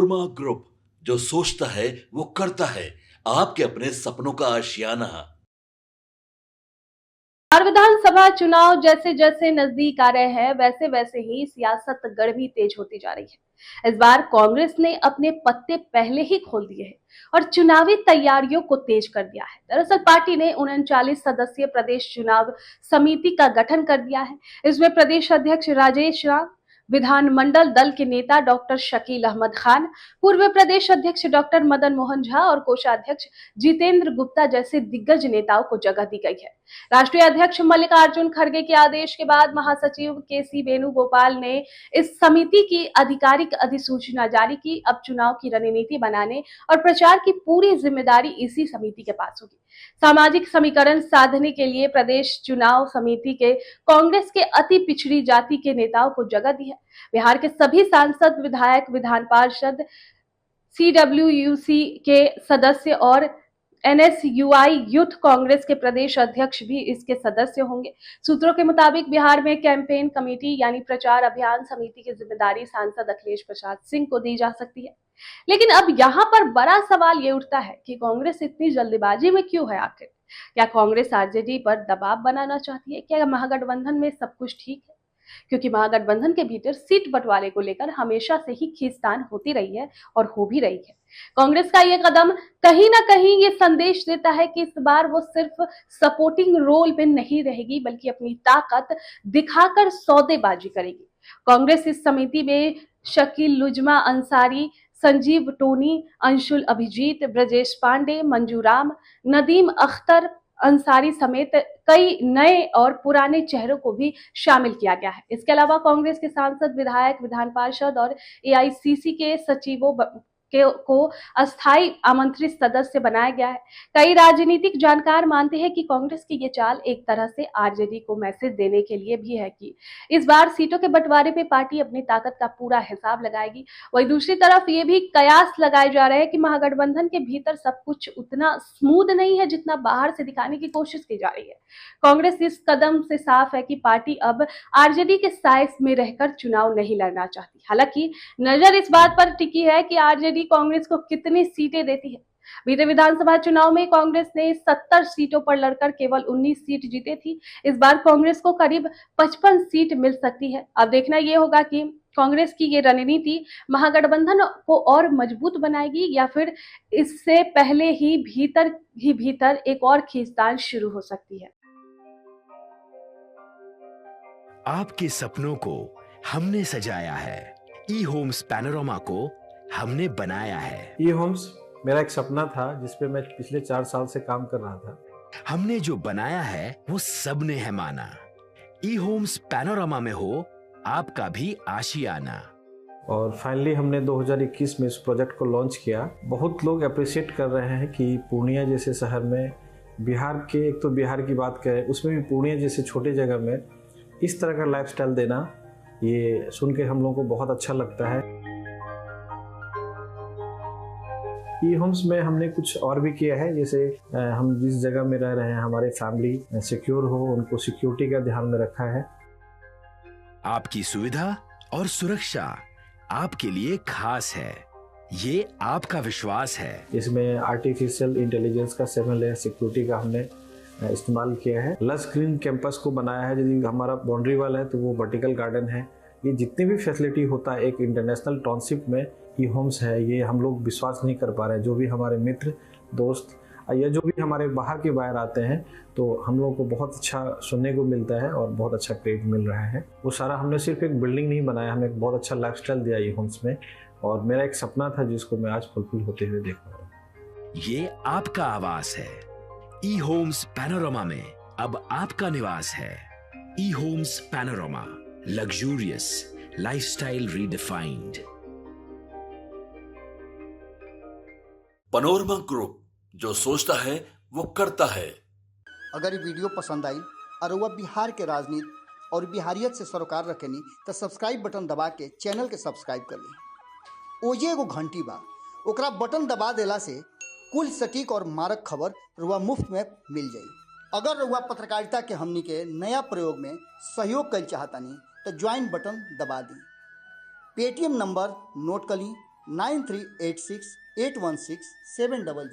Panorama group, जो सोचता है वो करता है। आपके अपने सपनों का आशियाना। बिहार विधानसभा चुनाव जैसे जैसे नजदीक आ रहे हैं, वैसे वैसे ही सियासत गड़बी तेज होती जा रही है। इस बार कांग्रेस ने अपने पत्ते पहले ही खोल दिए हैं और चुनावी तैयारियों को तेज कर दिया है। दरअसल पार्टी ने 39 सदस्यीय प्रदेश चुनाव समिति का गठन कर दिया है। इसमें प्रदेश अध्यक्ष राजेश राम, विधानमंडल दल के नेता डॉक्टर शकील अहमद खान, पूर्व प्रदेश अध्यक्ष डॉक्टर मदन मोहन झा और कोषाध्यक्ष जितेंद्र गुप्ता जैसे दिग्गज नेताओं को जगह दी गई है। राष्ट्रीय अध्यक्ष मल्लिकार्जुन खड़गे के आदेश के बाद महासचिव केसी वेणुगोपाल ने इस समिति की आधिकारिक अधिसूचना जारी की। अब चुनाव की रणनीति बनाने और प्रचार की पूरी जिम्मेदारी इसी समिति के पास होगी। सामाजिक समीकरण साधने के लिए प्रदेश चुनाव समिति के कांग्रेस के अति पिछड़ी जाति के नेताओं को जगह दी है। बिहार के सभी सांसद, विधायक, विधान पार्षद, CWUC के सदस्य और NSUI यूथ कांग्रेस के प्रदेश अध्यक्ष भी इसके सदस्य होंगे। सूत्रों के मुताबिक बिहार में कैंपेन कमेटी यानी प्रचार अभियान समिति की जिम्मेदारी सांसद अखिलेश प्रसाद सिंह को दी जा सकती है। लेकिन अब यहाँ पर बड़ा सवाल ये उठता है कि कांग्रेस इतनी जल्दबाजी में क्यों है आखिर? क्या कांग्रेस आरजेडी पर दबाव बनाना चाहती है? क्या महागठबंधन में सब कुछ ठीक है? क्योंकि महागठबंधन के भीतर सीट बंटवारे को लेकर हमेशा से ही खींचतान होती रही है और हो भी रही है। कांग्रेस का यह कदम कहीं ना कहीं ये संदेश देता है कि इस बार वो सिर्फ सपोर्टिंग रोल में नहीं रहेगी, बल्कि अपनी ताकत दिखाकर सौदेबाजी करेगी। कांग्रेस इस समिति में शकील लुजमा अंसारी, संजीव टोनी, अंशुल अभिजीत, ब्रजेश पांडे, मंजू राम, नदीम अख्तर अंसारी समेत कई नए और पुराने चेहरों को भी शामिल किया गया है। इसके अलावा कांग्रेस के सांसद, विधायक, विधान पार्षद और AICC के सचिवों को अस्थायी आमंत्रित सदस्य बनाया गया है। कई राजनीतिक जानकार मानते हैं कि कांग्रेस की ये चाल एक तरह से आरजेडी को मैसेज देने के लिए भी है कि इस बार सीटों के बंटवारे पे पार्टी अपनी ताकत का पूरा हिसाब लगाएगी। वहीं दूसरी तरफ ये भी कयास लगाए जा रहे हैं कि महागठबंधन के भीतर सब कुछ उतना स्मूथ नहीं है जितना बाहर से दिखाने की कोशिश की जा रही है। कांग्रेस इस कदम से साफ है कि पार्टी अब आरजेडी के साइज में रहकर चुनाव नहीं लड़ना चाहती। हालांकि नजर इस बात पर टिकी है कि आरजेडी कांग्रेस को कितनी सीटें देती है। बीते विधानसभा चुनाव में कांग्रेस ने 70 सीटों पर लड़कर केवल 19 सीट जीती थी। इस बार कांग्रेस को करीब 55 सीट मिल सकती है। अब देखना यह होगा कि कांग्रेस की ये रणनीति महागठबंधन को और मजबूत बनाएगी या फिर इससे पहले ही भीतर एक और खींचतान शुरू हो सकती है। आपके सपनों को हमने सजाया है। ई होम्स पैनोरमा को हमने बनाया है। ई होम्स मेरा एक सपना था जिस पे मैं पिछले 4 साल से काम कर रहा था। हमने जो बनाया है वो सबने है माना। ई होम्स पैनोरमा में हो आपका भी आशियाना। और फाइनली हमने 2021 में इस प्रोजेक्ट को लॉन्च किया। बहुत लोग अप्रिशिएट कर रहे हैं कि पूर्णिया जैसे शहर में, बिहार के, एक तो बिहार की बात करें उसमें भी पूर्णिया जैसे छोटे जगह में इस तरह का लाइफस्टाइल देना, ये सुन के हम लोगों को बहुत अच्छा लगता है। ई होम्स में हमने कुछ और भी किया है, जैसे हम जिस जगह में रह रहे हैं हमारे फैमिली सिक्योर हो, उनको सिक्योरिटी का ध्यान में रखा है। आपकी सुविधा और सुरक्षा आपके लिए खास है, ये आपका विश्वास है। इसमें आर्टिफिशियल इंटेलिजेंस का 7 लेयर सिक्योरिटी का हमने इस्तेमाल किया है। लस ग्रीन कैंपस को बनाया है। यदि हमारा बाउंड्री वाल है तो वो वर्टिकल गार्डन है। ये जितनी भी फैसिलिटी होता है एक इंटरनेशनल टाउनशिप में ई होम्स है, ये हम लोग विश्वास नहीं कर पा रहे हैं। जो भी हमारे मित्र, दोस्त या जो भी हमारे बाहर के बाहर आते हैं तो हम लोगों को बहुत अच्छा सुनने को मिलता है और बहुत अच्छा क्रेडिट मिल रहा है। वो सारा हमने सिर्फ एक बिल्डिंग नहीं बनाया, हमें एक बहुत अच्छा लाइफस्टाइल दिया ई होम्स में, और मेरा एक सपना था जिसको मैं आज फुलफिल होते हुए देख रहा हूँ। ये आपका आवास है। ई होम्स पैनोरमा में अब आपका निवास है। E homes Panorama, luxurious lifestyle redefined. Panorama group, जो सोचता है वो करता है। अगर ये वीडियो पसंद आई और वह बिहार के राजनीति और बिहारियत से सरोकार रखेनी तो सब्सक्राइब बटन दबा के चैनल के सब्सक्राइब कर ली। ओजे एगो घंटी बा, ओकरा बटन दबा देला से कुल सटीक और मारक खबर रुआ मुफ्त में मिल जाई। अगर रुआ पत्रकारिता के हमनी के नया प्रयोग में सहयोग कर चाहतानी तो ज्वाइन बटन दबा दी। पेटीएम नंबर नोट कर ली 9386 816 700।